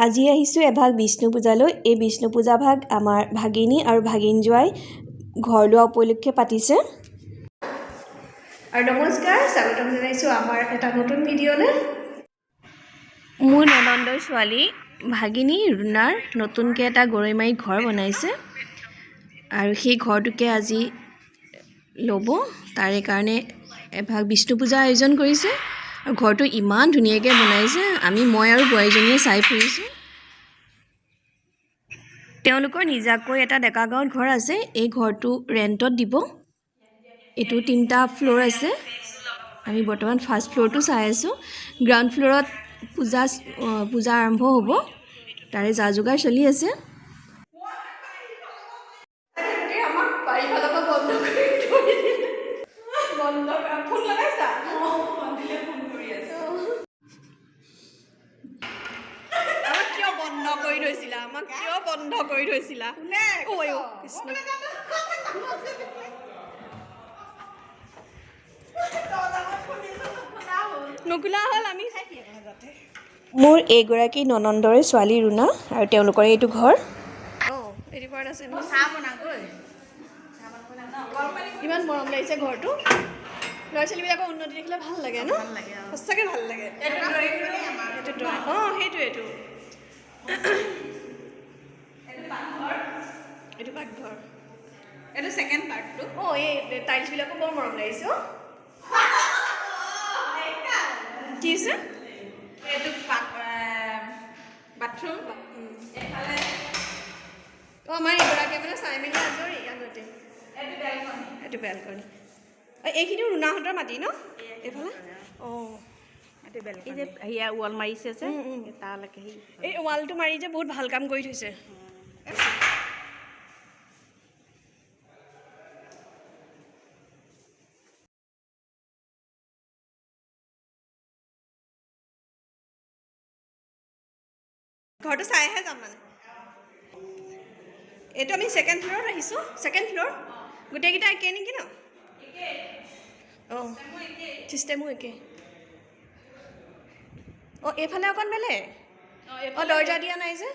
আজি আহিছোঁ এভাগ বিষ্ণু পূজালৈ। এই বিষ্ণু পূজা ভাগ আমাৰ ভাগিনী আৰু ভাগিন জোৱাই ঘৰ লোৱা উপলক্ষে পাতিছে। আৰু নমস্কাৰ, স্বাগতম জনাইছোঁ আমাৰ এটা নতুন ভিডিঅ'লৈ। মোৰ ননন্দৰ ছোৱালী ভাগিনী ৰুণাৰ নতুনকৈ এটা গৰৈমাৰীত ঘৰ বনাইছে আৰু সেই ঘৰটোকে আজি ল'ব। তাৰে কাৰণে এভাগ বিষ্ণু পূজাৰ আয়োজন কৰিছে আৰু ঘৰটো ইমান ধুনীয়াকৈ বনাইছে। মই আৰু বোৱাৰীজনীয়ে চাই ফুৰিছোঁ। তেওঁলোকৰ নিজাকৈ এটা ডেকা গাঁৱত ঘৰ আছে। এই ঘৰটো ৰেণ্টত দিব। এইটো 3টা ফ্ল'ৰ আছে। আমি বৰ্তমান ফাৰ্ষ্ট ফ্ল'ৰটো চাই আছোঁ। গ্ৰাউণ্ড ফ্ল'ৰত পূজা আৰম্ভ হ'ব, তাৰে যা যোগাৰ চলি আছে। বন্ধ কৰি থৈছিলা নুকুলা হ'ল। আমি মোৰ এইগৰাকী ননন্দৰে ছোৱালী ৰুণা আৰু তেওঁলোকৰ এইটো ঘৰ। ইমান মৰম লাগিছে ঘৰটো। ল'ৰা ছোৱালীবিলাকৰ উন্নতি দেখিলে ভাল লাগে ন? সঁচাকৈ ভাল লাগে। সেইটোৱেইটো এইটো পাকঘৰ, এইটো ছেকেণ্ড পাৰ্টটো। এই টাইলছবিলাকো বৰ মৰম লাগিছে। কি হৈছে? এইটো বাথৰুম। আমাৰ এইগৰাকীয়ে মানে চাই মেলি আজৰি আগতে। এইটো বেলকনি। এইখিনিও ৰুণাহঁতৰ মাটি ন? এইফালে এই যে সেয়া ৱাল মাৰিছে যে তালৈকে, এই ৱালটো মাৰি যে বহুত ভাল কাম কৰি থৈছে। ঘৰটো চাইহে যাম মানে। এইটো আমি ছেকেণ্ড ফ্ল'ৰত আহিছোঁ। ছেকেণ্ড ফ্ল'ৰ গোটেইকেইটা একেই নেকি ন? চিষ্টেমো একেই। এইফালে অকণ বেলেগ। দৰ্জা দিয়া নাই যে।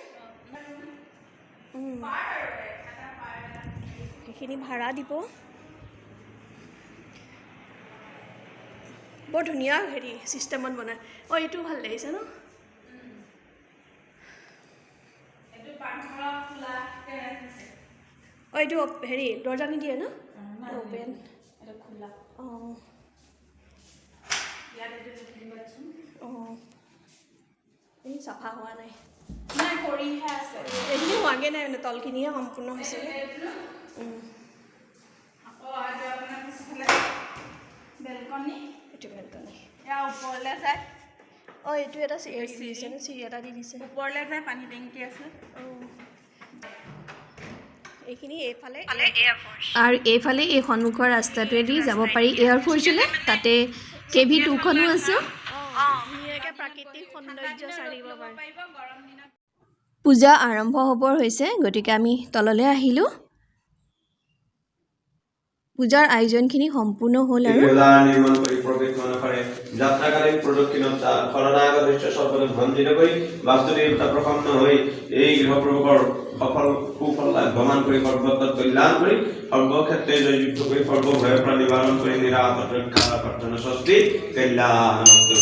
সেইখিনি ভাড়া দিব। বৰ ধুনীয়া চিষ্টেমত বনায়। এইটো ভাল লাগিছে ন? এইটো দৰ্জা নিদিয়ে ন? অ'পেন। এই চাফা হোৱা নাই, কৰিহে আছে। এইখিনি হোৱাগৈ নাই মানে, তলখিনিহে সম্পূৰ্ণ হৈছে। বেলকনি, এইটো বেলকনি। ওপৰলৈ যায়। এইটো এটা চিৰি এটা দি দিছে। ওপৰলৈ যায়, পানী টেংকি আছে। এইখিনি এইফালে আৰু এইফালে এই সন্মুখৰ ৰাস্তাটোৱেদি যাব পাৰি এয়াৰফ'ৰ্চলৈ। তাতে KV2খনো আছে। ধুনীয়াকৈ প্ৰাকৃতিক সৌন্দৰ্য চাৰিব পাৰি। পূজা আৰম্ভ হ'বৰ হৈছে, গতিকে আমি তললৈ আহিলোঁ। পূজাৰ আয়োজনখিনি সম্পূৰ্ণ হ'ল আৰু নিৰ্মাণ কৰি যাত্ৰাকালীন প্ৰদক্ষিণত শৰণাগত দৃশ্য সৰ্বদা ভঞ্জিত কৰি বাস্তুদেৱতা প্ৰসন্ন হৈ এই গৃহপ্ৰবেশৰ সফল সুফল আগমন কৰি সৰ্বত্ৰ কল্যাণ কৰি সৰ্বক্ষেত্ৰে জয়যুক্ত কৰি সৰ্বভয়ৰ পৰা নিবাৰণ কৰি নিৰাপদ ৰক্ষা প্ৰাৰ্থনা স্বস্তি কল্যাণমস্তু।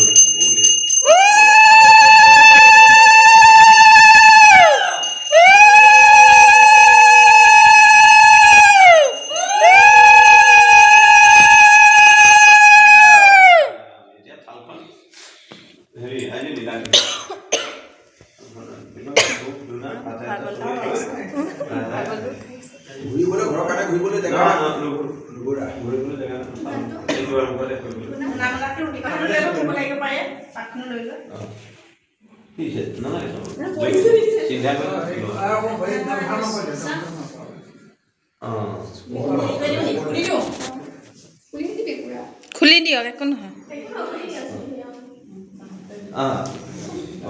খুলি দিয়ক, একো নহয়।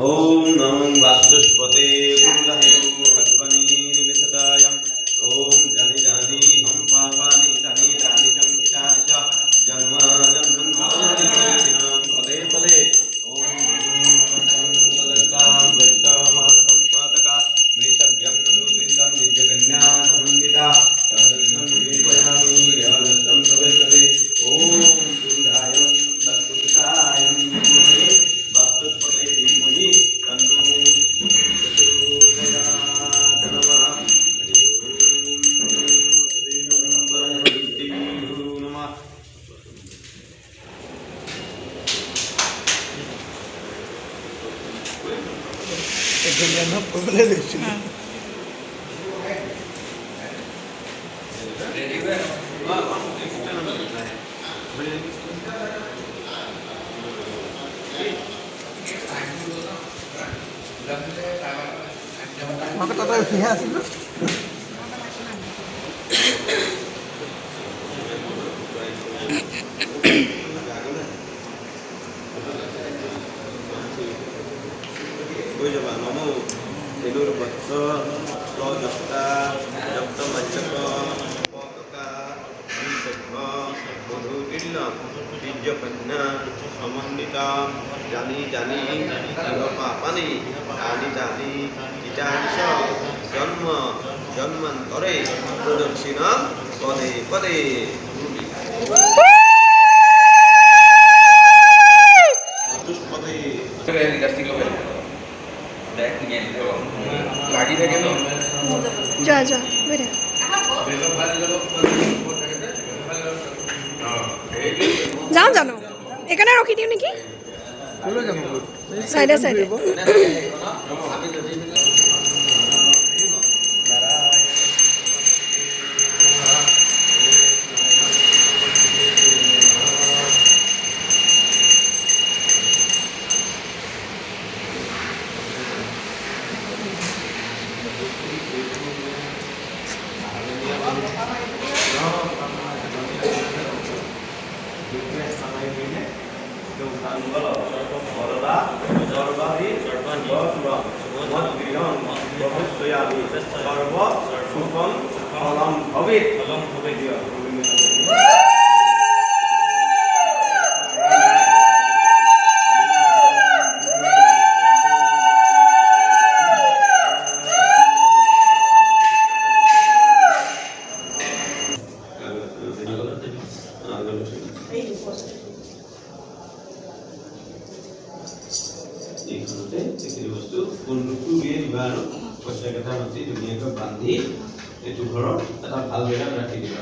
ওম নমো বাস্তুস্পতে ভগবানী নিবেশতায়াম। ওম জানি জানি হম পাপানি জানি জানি সংকিতানি চ জন্মাজম পদে পদে। ওম জানি জানি পাপানি জানি জানি চিতাংশ জন্ম জন্মান্তরে প্রদক্ষিণাম পদে পদে লাগি থাকে ন যা যা বেটা যাওঁ জানো এইকাৰণে ৰখি দিওঁ নেকি চাইডে চাইডে বস্তু কোনটো দিয়ে দিবা আৰু পইচা কেইটা মাতি ধুনীয়াকৈ বান্ধি এইটো ঘৰত এটা ভাল জেগাত ৰাখি দিবা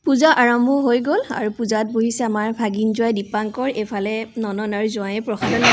পূজা আৰম্ভ হৈ গ'ল আৰু পূজাত বহিছে আমাৰ ভাগিন জয় দীপাংকৰ এফালে ননন আৰু জয়ে প্ৰসাদত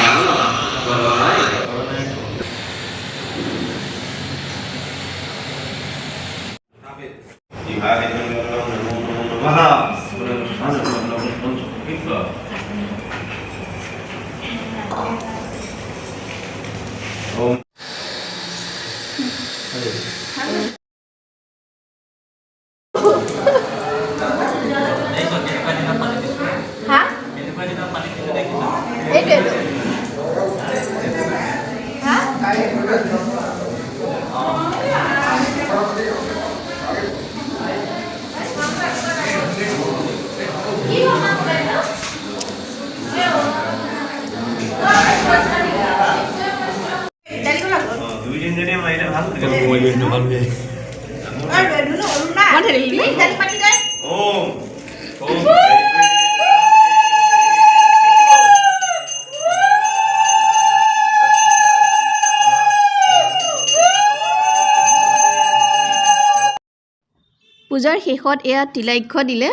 পূজাৰ শেষত এয়া তিলাক্ষ্য দিলে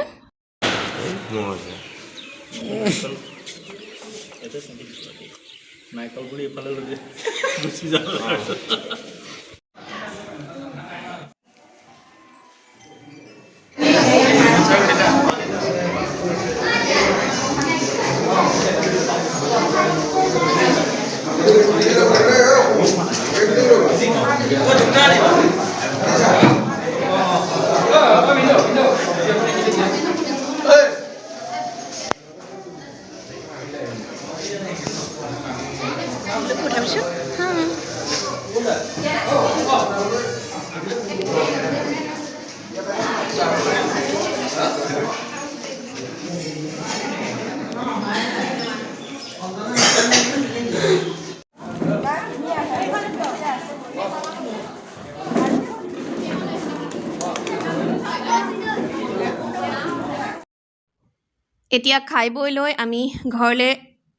এতিয়া খাই বৈ লৈ আমি ঘৰলৈ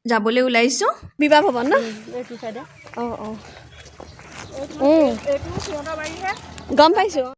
যাবলৈ ওলাইছোঁ বিবাহ ভৱন ন এইটো সাইডে গম পাইছোঁ